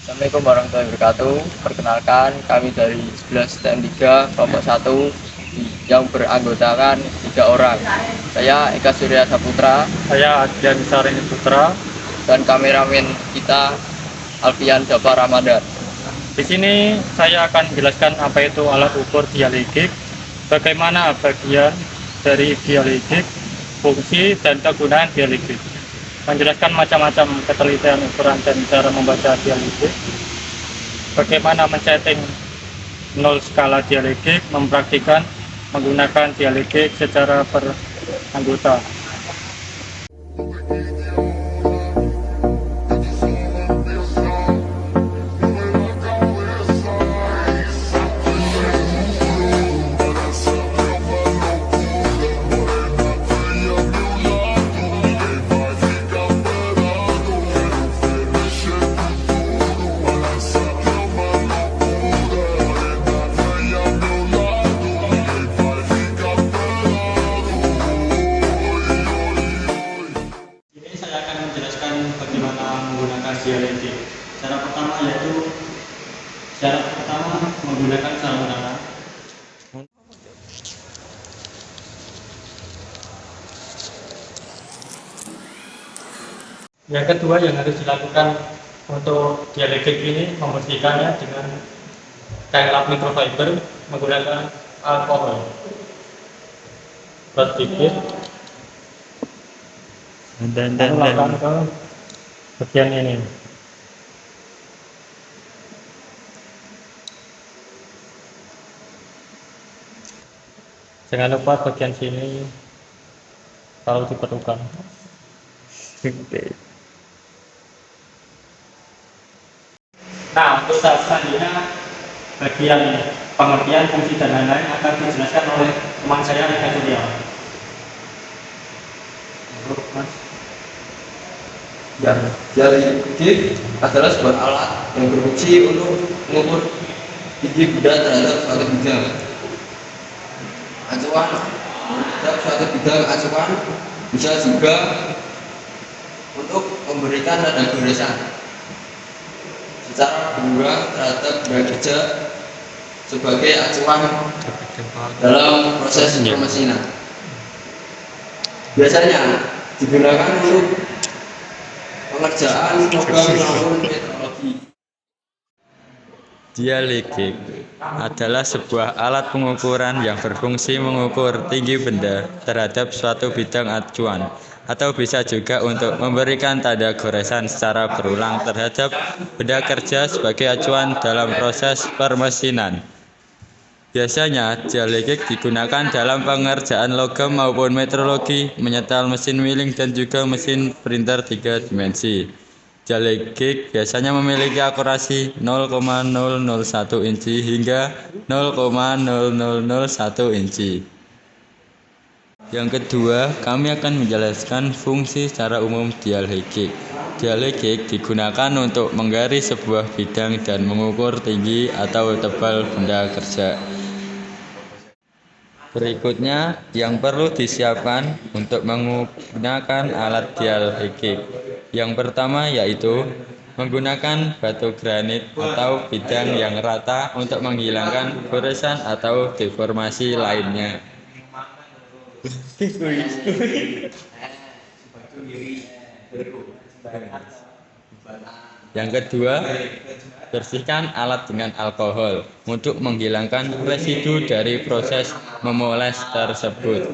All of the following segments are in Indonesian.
Assalamualaikum warahmatullahi wabarakatuh. Perkenalkan, kami dari 11 TM3 kelompok 1 yang beranggotakan 3 orang. Saya Eka Surya Saputra Saya Adrian Sarini Putra. dan kameramen kita Alfian Jafar Ramadan. Di sini saya akan menjelaskan apa itu alat ukur dialitik, bagaimana bagian dari dialitik, fungsi dan kegunaan dialitik. Menjelaskan macam-macam ketelitian ukuran dan cara membaca dialitik, bagaimana men-setting nol skala dialitik, mempraktikkan menggunakan dialitik secara beranggota. Menjelaskan bagaimana menggunakan dialitik. Cara pertama menggunakan sarung tangan. Yang kedua yang harus dilakukan untuk dialitik ini membersihkannya dengan kain lap microfiber menggunakan alkohol. Sedikit. Dan Lakukan ke bagian ini. Jangan lupa bagian sini kalau diperlukan. Nah, untuk tahap selanjutnya bagian pengertian fungsi dan lain-lain akan dijelaskan oleh teman saya Eka Surya. Mas. Dialitik adalah sebuah alat yang berfungsi untuk mengukur tinggi benda terhadap suatu bidang acuan. Terhadap suatu bidang acuan bisa juga untuk memberikan tanda goresan secara berurang terhadap benda kerja sebagai acuan dalam proses pemesinan. Biasanya digunakan untuk pengerjaan logam maupun metrologi. dialitik adalah sebuah alat pengukuran yang berfungsi mengukur tinggi benda terhadap suatu bidang acuan, atau bisa juga untuk memberikan tanda goresan secara berulang terhadap benda kerja sebagai acuan dalam proses permesinan. Biasanya, dialitik digunakan dalam pengerjaan logam maupun metrologi, menyetel mesin milling dan juga mesin printer 3 dimensi. Dialitik biasanya memiliki akurasi 0,001 inci hingga 0,0001 inci. Yang kedua, kami akan menjelaskan fungsi secara umum dialitik. Dialitik digunakan untuk menggaris sebuah bidang dan mengukur tinggi atau tebal benda kerja. Berikutnya, yang perlu disiapkan untuk menggunakan alat dialitik. Yang pertama yaitu menggunakan batu granit atau bidang yang rata untuk menghilangkan goresan atau deformasi lainnya. Yang kedua, bersihkan alat dengan alkohol untuk menghilangkan residu dari proses memoles tersebut.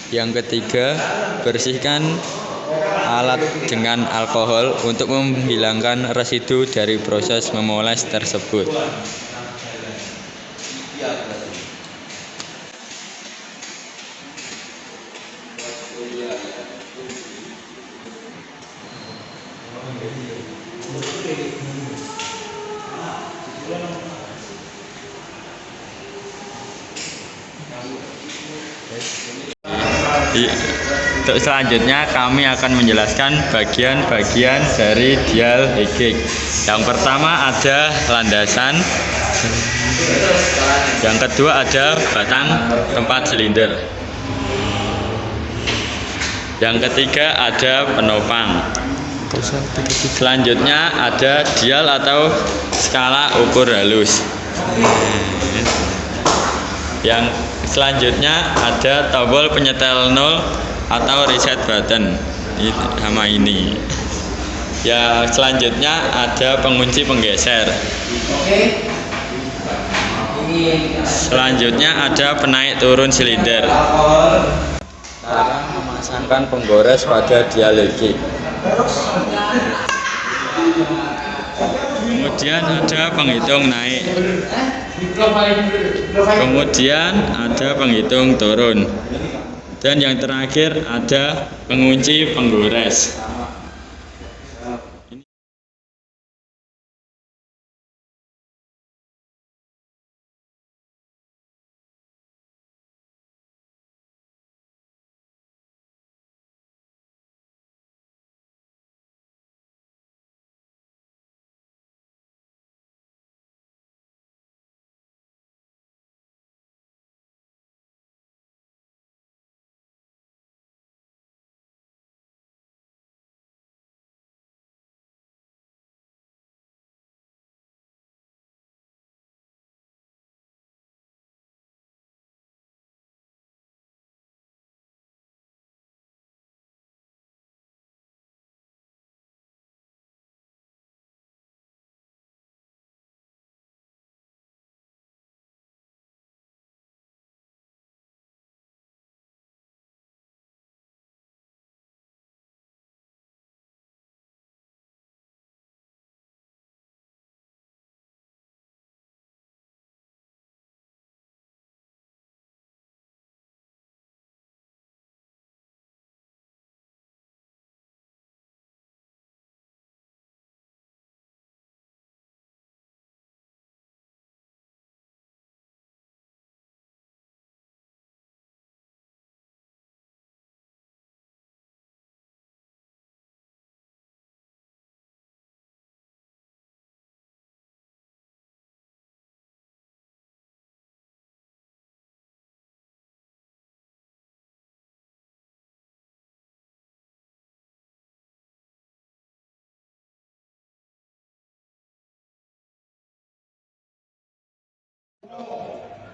Yang ketiga, bersihkan alat dengan alkohol untuk menghilangkan residu dari proses memoles tersebut. Untuk selanjutnya kami akan menjelaskan bagian-bagian dari dial Higgs. Yang pertama ada landasan, yang kedua ada batang tempat silinder, yang ketiga ada penopang. Selanjutnya ada dial atau skala ukur halus. Yang selanjutnya ada tombol penyetel 0 atau reset button sama ini. Ya, selanjutnya ada pengunci penggeser. Selanjutnya ada penaik turun silinder. Cara memasangkan penggores pada dial Higgs. Kemudian ada penghitung naik. Kemudian ada penghitung turun. Dan yang terakhir ada pengunci penggores.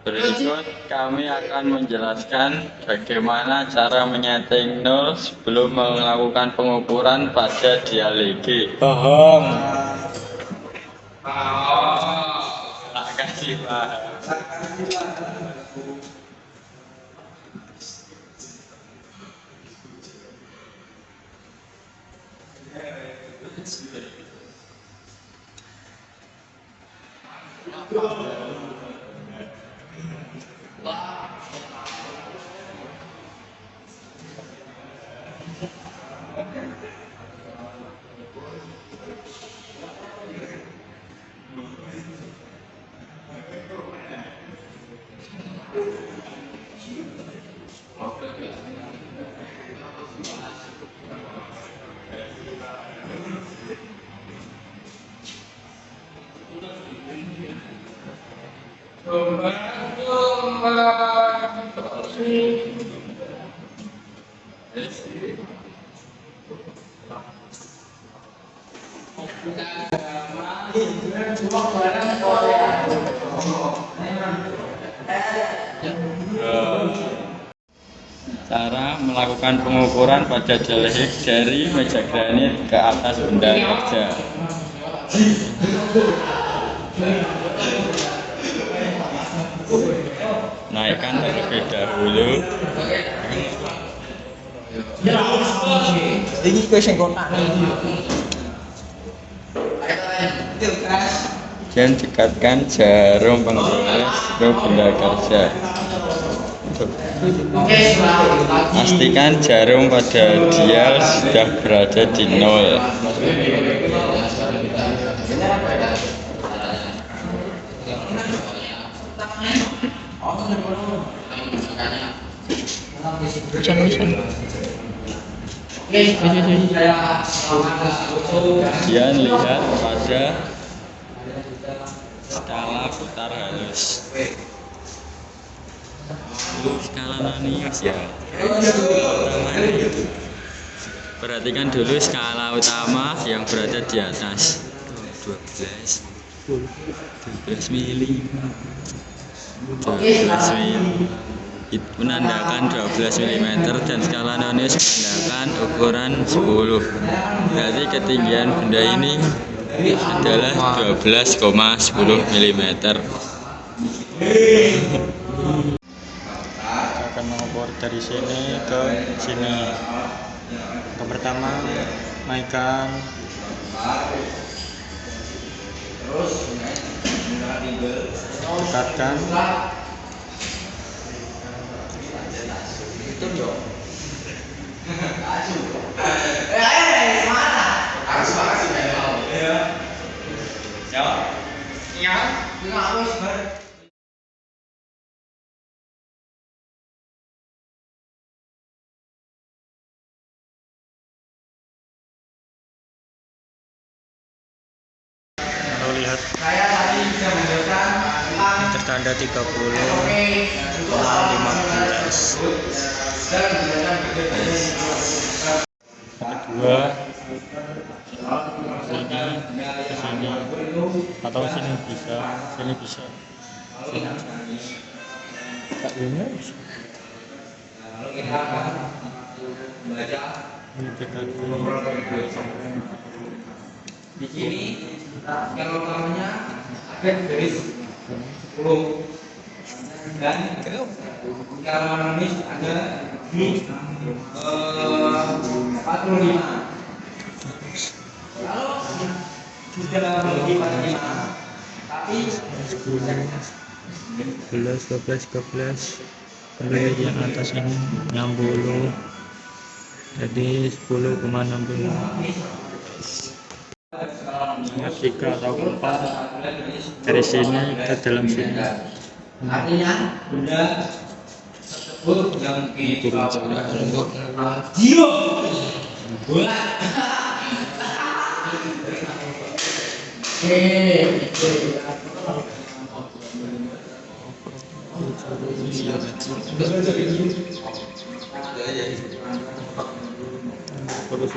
Berikut kami akan menjelaskan bagaimana cara menyeting 0 sebelum melakukan pengukuran pada dial Higgs. Paham. Tak kasih paham. Cara melakukan pengukuran pada dial Higgs dari meja granit ke atas benda kerja. Naikkan terlebih dahulu. Kemudian dekatkan jarum penggores ke benda kerja. Pastikan jarum pada dial sudah berada di 0. Kemudian lihat pada skala putar halus. Skala nonius ya. Utamanya itu. Perhatikan dulu skala utama yang berada di atas. 12 mili. 12 mili. Itu menandakan 12 mm dan skala nonius menandakan ukuran 10. Berarti ketinggian benda ini adalah 12,10 mm. Akan mengukur dari sini ke sini. Yang pertama, naikkan dekatkan lalu lihat ini tertanda 30,15. Kedua, sini ke sini atau sini bisa, sini bisa, sini tak benar. Ini dekat di sini yang utamanya ada garis 10 dan yang manis ada di 45. Kalau sudah lebih 45 tapi 11, 12, 13. Kalau yang atas ini 60, jadi 10,60. Ingat 3 atau 4 dari sini ke dalam sini. artinya benda tersebut yang Turun zero bola. Kalau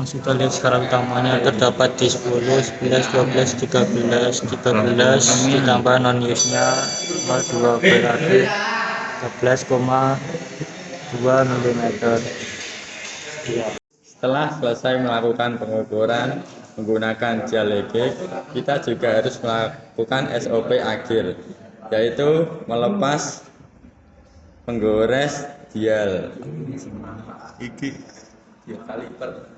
sudah lihat skala utamanya terdapat di 10, 11, 12, 13, 13 ditambah non-use-nya 2 berarti 13,2 mm. Setelah selesai melakukan pengukuran menggunakan dialektik, kita juga harus melakukan SOP akhir, yaitu melepas penggores dial. Dial kaliper.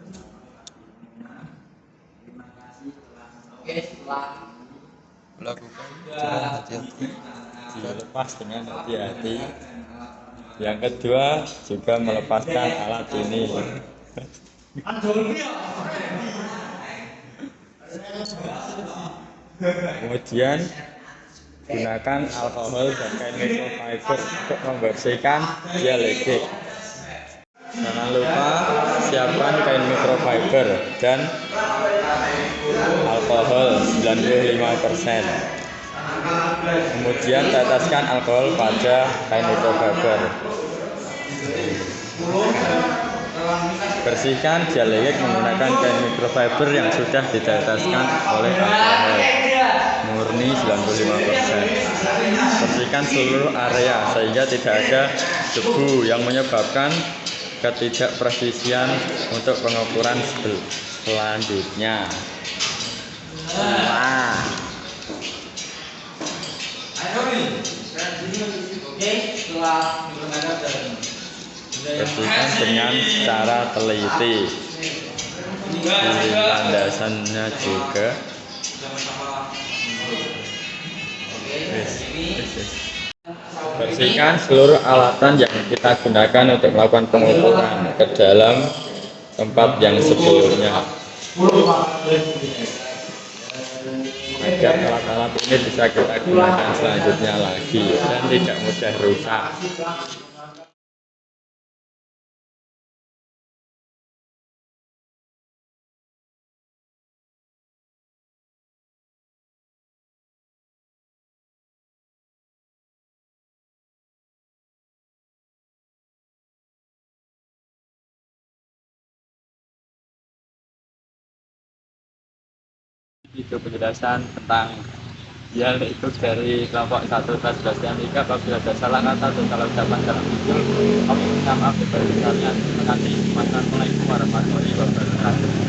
Oke, setelah Melakukan dengan hati-hati. Dilepas dengan hati-hati. Yang kedua juga melepaskan alat ini. Kemudian gunakan alkohol dan kain microfiber untuk membersihkan dialektik. Jangan lupa siapkan kain microfiber dan alkohol 95%. Kemudian teteskan alkohol pada kain microfiber. Bersihkan dialektik menggunakan kain microfiber yang sudah diteteskan oleh alkohol murni 95%. Bersihkan seluruh area sehingga tidak ada debu yang menyebabkan ketidakpresisian untuk pengukuran selanjutnya. Nah, bersihkan dengan cara teliti. Di landasannya juga. Bersihkan seluruh alatan yang kita gunakan untuk melakukan pengukuran ke dalam tempat yang sebelumnya, agar alat-alat ini bisa kita gunakan selanjutnya lagi dan tidak mudah rusak. Itu penjelasan tentang dialektik dari kelompok 1 kelas 11 3. Apabila ada salah kata atau salah ucapan dalam video, kami minta maaf sebesar-besarnya. Terima kasih. Wassalamualaikum warahmatullahi wabarakatuh.